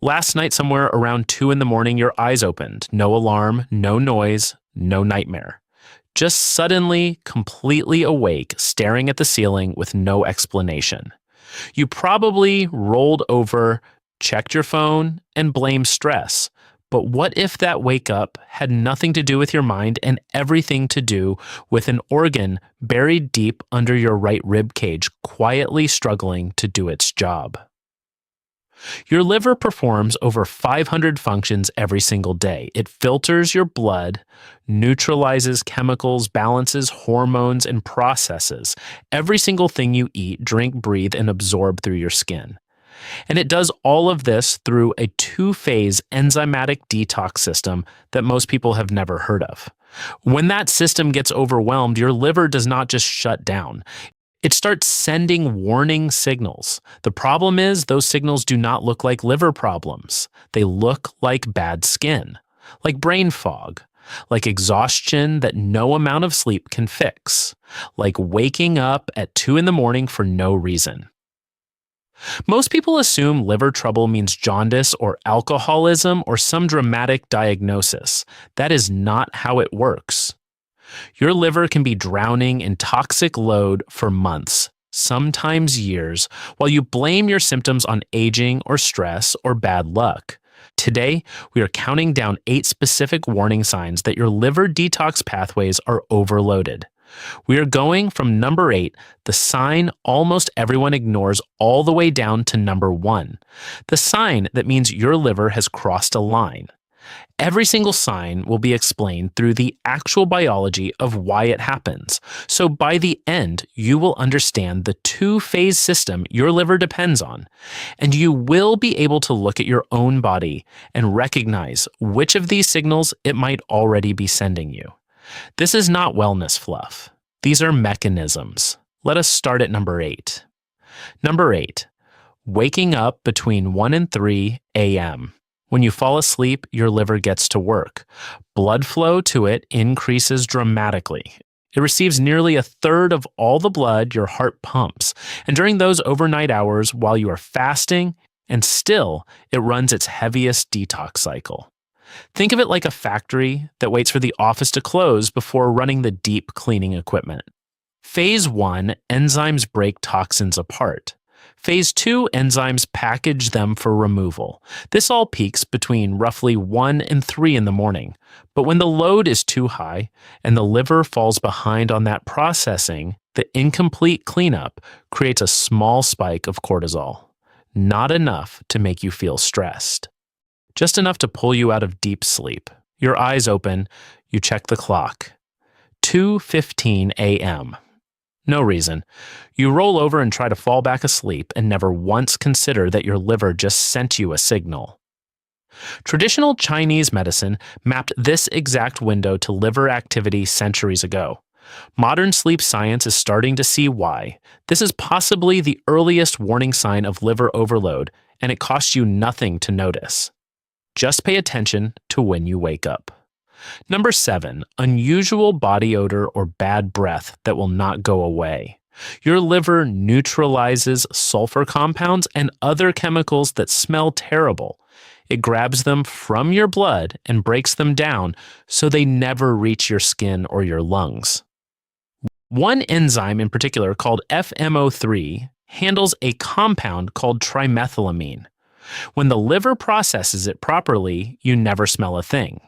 Last night, somewhere around 2 in the morning, your eyes opened. No alarm, no noise, no nightmare. Just suddenly, completely awake, staring at the ceiling with no explanation. You probably rolled over, checked your phone, and blamed stress. But what if that wake up had nothing to do with your mind and everything to do with an organ buried deep under your right rib cage, quietly struggling to do its job? Your liver performs over 500 functions every single day. It filters your blood, neutralizes chemicals, balances hormones, and processes every single thing you eat, drink, breathe, and absorb through your skin. And it does all of this through a two-phase enzymatic detox system that most people have never heard of. When that system gets overwhelmed, your liver does not just shut down. It starts sending warning signals. The problem is those signals do not look like liver problems. They look like bad skin, like brain fog, like exhaustion that no amount of sleep can fix, like waking up at 2 in the morning for no reason. Most people assume liver trouble means jaundice or alcoholism or some dramatic diagnosis. That is not how it works. Your liver can be drowning in toxic load for months, sometimes years, while you blame your symptoms on aging or stress or bad luck. Today, we are counting down 8 specific warning signs that your liver detox pathways are overloaded. We are going from number 8, the sign almost everyone ignores, all the way down to number 1, the sign that means your liver has crossed a line. Every single sign will be explained through the actual biology of why it happens. So by the end, you will understand the two-phase system your liver depends on, and you will be able to look at your own body and recognize which of these signals it might already be sending you. This is not wellness fluff. These are mechanisms. Let us start at number 8. Number 8, waking up between 1 and 3 a.m. When you fall asleep, your liver gets to work. Blood flow to it increases dramatically. It receives nearly a third of all the blood your heart pumps. And during those overnight hours while you are fasting, and still, it runs its heaviest detox cycle. Think of it like a factory that waits for the office to close before running the deep cleaning equipment. Phase 1, enzymes break toxins apart. Phase 2, enzymes package them for removal. This all peaks between roughly 1 and 3 in the morning. But when the load is too high and the liver falls behind on that processing, the incomplete cleanup creates a small spike of cortisol. Not enough to make you feel stressed. Just enough to pull you out of deep sleep. Your eyes open, you check the clock. 2:15 a.m. No reason. You roll over and try to fall back asleep and never once consider that your liver just sent you a signal. Traditional Chinese medicine mapped this exact window to liver activity centuries ago. Modern sleep science is starting to see why. This is possibly the earliest warning sign of liver overload, and it costs you nothing to notice. Just pay attention to when you wake up. Number 7, unusual body odor or bad breath that will not go away. Your liver neutralizes sulfur compounds and other chemicals that smell terrible. It grabs them from your blood and breaks them down so they never reach your skin or your lungs. One enzyme in particular, called FMO3, handles a compound called trimethylamine. When the liver processes it properly, you never smell a thing.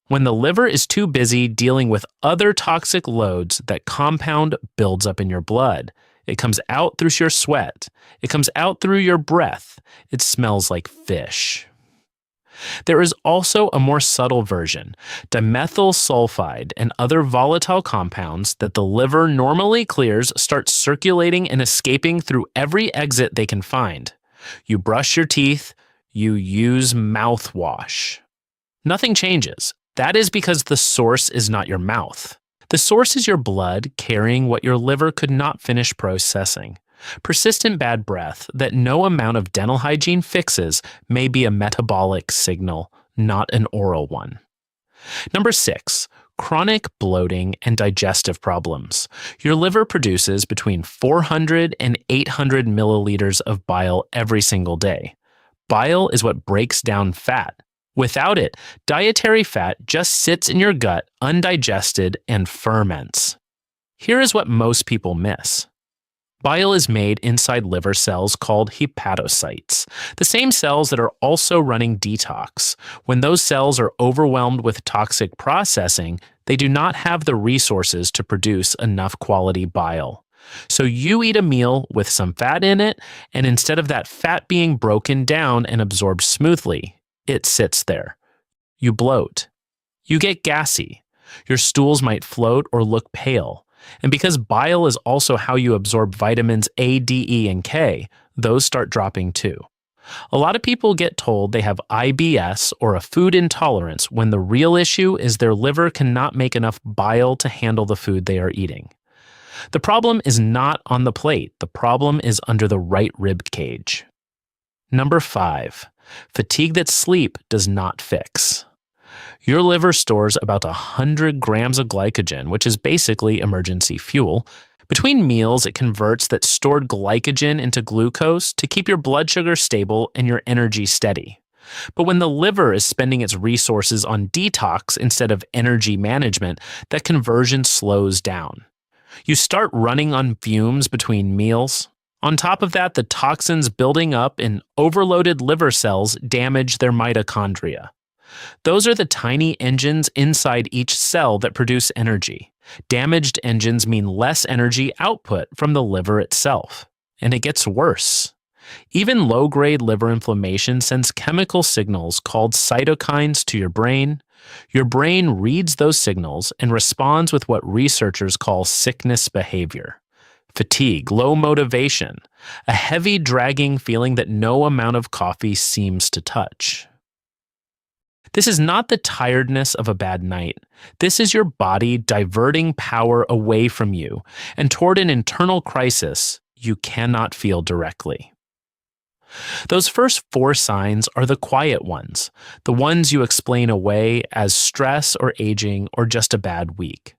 When the liver is too busy dealing with other toxic loads, that compound builds up in your blood. It comes out through your sweat. It comes out through your breath. It smells like fish. There is also a more subtle version, dimethyl sulfide and other volatile compounds that the liver normally clears start circulating and escaping through every exit they can find. You brush your teeth, you use mouthwash. Nothing changes. That is because the source is not your mouth. The source is your blood carrying what your liver could not finish processing. Persistent bad breath that no amount of dental hygiene fixes may be a metabolic signal, not an oral one. Number 6, chronic bloating and digestive problems. Your liver produces between 400 and 800 milliliters of bile every single day. Bile is what breaks down fat. Without it, dietary fat just sits in your gut undigested and ferments. Here is what most people miss. Bile is made inside liver cells called hepatocytes, the same cells that are also running detox. When those cells are overwhelmed with toxic processing, they do not have the resources to produce enough quality bile. So you eat a meal with some fat in it, and instead of that fat being broken down and absorbed smoothly, it sits there. You bloat. You get gassy. Your stools might float or look pale. And because bile is also how you absorb vitamins A, D, E, and K, those start dropping too. A lot of people get told they have IBS or a food intolerance when the real issue is their liver cannot make enough bile to handle the food they are eating. The problem is not on the plate. The problem is under the right rib cage. Number 5, fatigue that sleep does not fix. Your liver stores about 100 grams of glycogen, which is basically emergency fuel. Between meals, it converts that stored glycogen into glucose to keep your blood sugar stable and your energy steady. But when the liver is spending its resources on detox instead of energy management, that conversion slows down. You start running on fumes between meals. On top of that, the toxins building up in overloaded liver cells damage their mitochondria. Those are the tiny engines inside each cell that produce energy. Damaged engines mean less energy output from the liver itself. And it gets worse. Even low-grade liver inflammation sends chemical signals called cytokines to your brain. Your brain reads those signals and responds with what researchers call sickness behavior. Fatigue, low motivation, a heavy dragging feeling that no amount of coffee seems to touch. This is not the tiredness of a bad night. This is your body diverting power away from you and toward an internal crisis you cannot feel directly. Those first 4 signs are the quiet ones, the ones you explain away as stress or aging or just a bad week.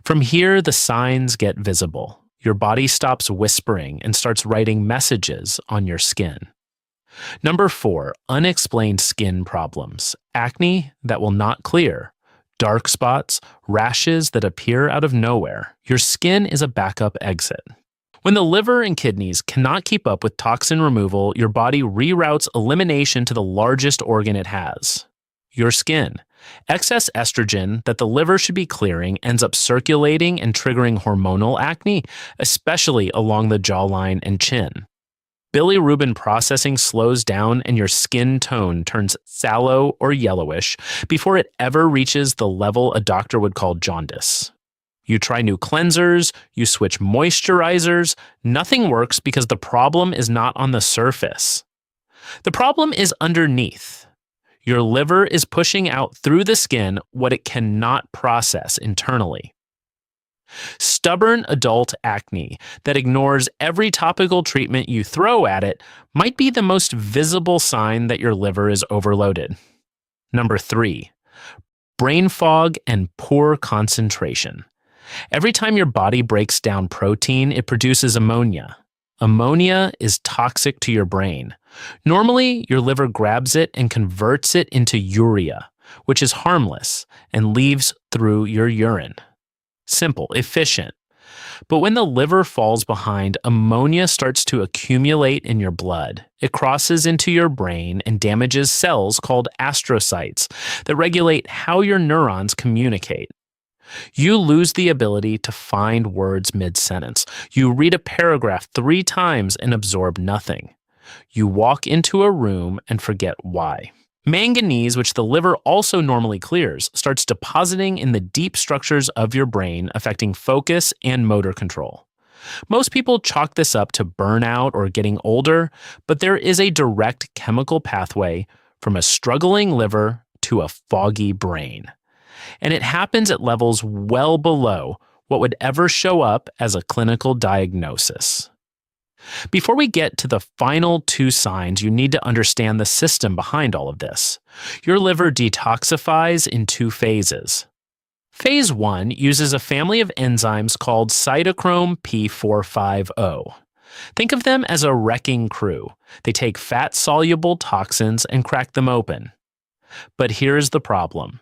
From here, the signs get visible. Your body stops whispering and starts writing messages on your skin. Number 4, unexplained skin problems. Acne that will not clear. Dark spots, rashes that appear out of nowhere. Your skin is a backup exit. When the liver and kidneys cannot keep up with toxin removal, your body reroutes elimination to the largest organ it has, your skin. Excess estrogen that the liver should be clearing ends up circulating and triggering hormonal acne, especially along the jawline and chin. Bilirubin processing slows down and your skin tone turns sallow or yellowish before it ever reaches the level a doctor would call jaundice. You try new cleansers, you switch moisturizers, nothing works because the problem is not on the surface. The problem is underneath. Your liver is pushing out through the skin what it cannot process internally. Stubborn adult acne that ignores every topical treatment you throw at it might be the most visible sign that your liver is overloaded. Number 3, brain fog and poor concentration. Every time your body breaks down protein, it produces ammonia. Ammonia is toxic to your brain. Normally, your liver grabs it and converts it into urea, which is harmless and leaves through your urine. Simple, efficient. But when the liver falls behind, ammonia starts to accumulate in your blood. It crosses into your brain and damages cells called astrocytes that regulate how your neurons communicate. You lose the ability to find words mid-sentence. You read a paragraph 3 times and absorb nothing. You walk into a room and forget why. Manganese, which the liver also normally clears, starts depositing in the deep structures of your brain, affecting focus and motor control. Most people chalk this up to burnout or getting older, but there is a direct chemical pathway from a struggling liver to a foggy brain. And it happens at levels well below what would ever show up as a clinical diagnosis. Before we get to the final 2 signs, you need to understand the system behind all of this. Your liver detoxifies in 2 phases. Phase 1 uses a family of enzymes called cytochrome P450. Think of them as a wrecking crew. They take fat-soluble toxins and crack them open. But here's the problem.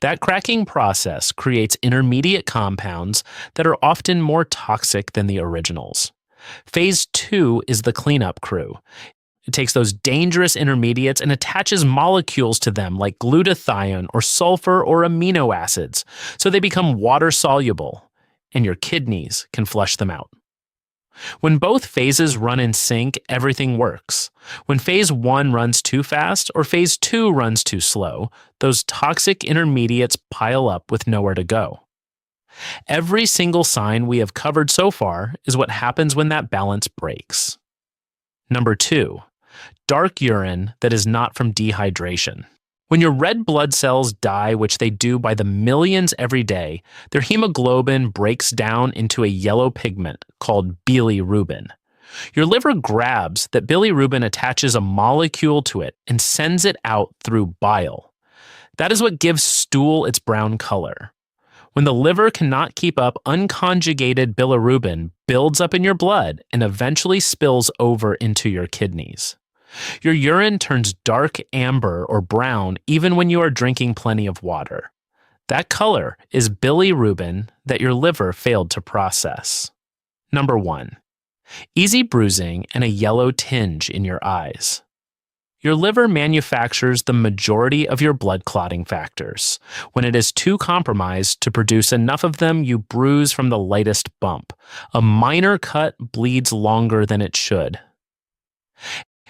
That cracking process creates intermediate compounds that are often more toxic than the originals. Phase 2 is the cleanup crew. It takes those dangerous intermediates and attaches molecules to them like glutathione or sulfur or amino acids, so they become water-soluble, and your kidneys can flush them out. When both phases run in sync, everything works. When phase 1 runs too fast or phase 2 runs too slow, those toxic intermediates pile up with nowhere to go. Every single sign we have covered so far is what happens when that balance breaks. Number 2, dark urine that is not from dehydration. When your red blood cells die, which they do by the millions every day, their hemoglobin breaks down into a yellow pigment called bilirubin. Your liver grabs that bilirubin, attaches a molecule to it, and sends it out through bile. That is what gives stool its brown color. When the liver cannot keep up, unconjugated bilirubin builds up in your blood and eventually spills over into your kidneys. Your urine turns dark amber or brown even when you are drinking plenty of water. That color is bilirubin that your liver failed to process. Number 1, easy bruising and a yellow tinge in your eyes. Your liver manufactures the majority of your blood clotting factors. When it is too compromised to produce enough of them, you bruise from the lightest bump. A minor cut bleeds longer than it should.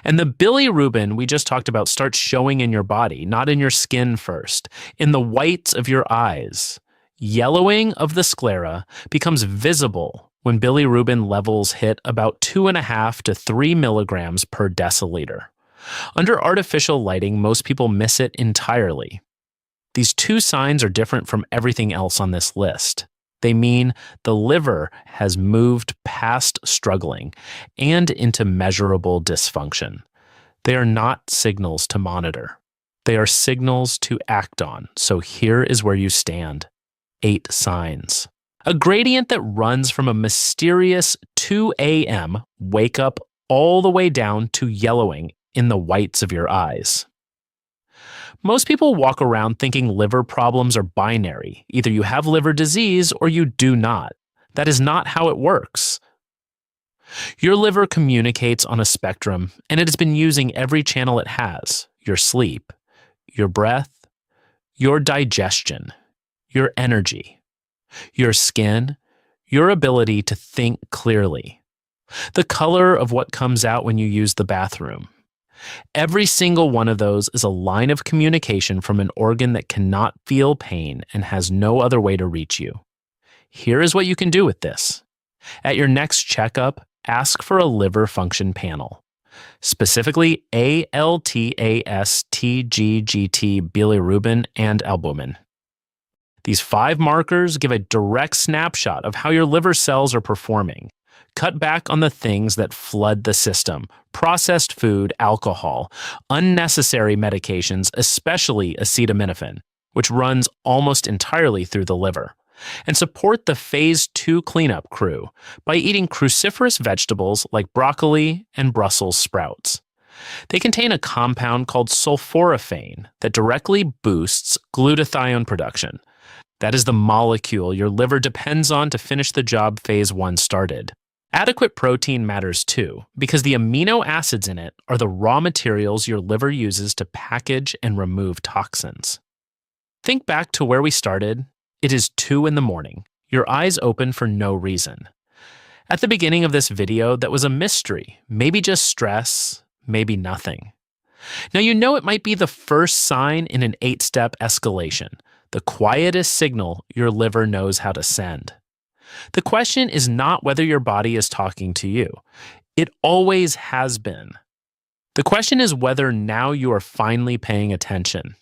And the bilirubin we just talked about starts showing in your body, not in your skin first, in the whites of your eyes. Yellowing of the sclera becomes visible when bilirubin levels hit about 2.5 to 3 milligrams per deciliter. Under artificial lighting, most people miss it entirely. These 2 signs are different from everything else on this list. They mean the liver has moved past struggling and into measurable dysfunction. They are not signals to monitor. They are signals to act on. So here is where you stand. 8 signs. A gradient that runs from a mysterious 2 a.m. wake up all the way down to yellowing in the whites of your eyes. Most people walk around thinking liver problems are binary. Either you have liver disease or you do not. That is not how it works. Your liver communicates on a spectrum, and it has been using every channel it has: your sleep, your breath, your digestion, your energy, your skin, your ability to think clearly, the color of what comes out when you use the bathroom. Every single one of those is a line of communication from an organ that cannot feel pain and has no other way to reach you. Here is what you can do with this. At your next checkup, ask for a liver function panel, specifically ALT/AST/GGT, bilirubin, and albumin. These 5 markers give a direct snapshot of how your liver cells are performing. Cut back on the things that flood the system: processed food, alcohol, unnecessary medications, especially acetaminophen, which runs almost entirely through the liver. And support the phase 2 cleanup crew by eating cruciferous vegetables like broccoli and Brussels sprouts. They contain a compound called sulforaphane that directly boosts glutathione production. That is the molecule your liver depends on to finish the job phase 1 started. Adequate protein matters too, because the amino acids in it are the raw materials your liver uses to package and remove toxins. Think back to where we started. It is 2 in the morning. Your eyes open for no reason. At the beginning of this video, that was a mystery. Maybe just stress, maybe nothing. Now you know it might be the first sign in an 8-step escalation, the quietest signal your liver knows how to send. The question is not whether your body is talking to you. It always has been. The question is whether now you are finally paying attention.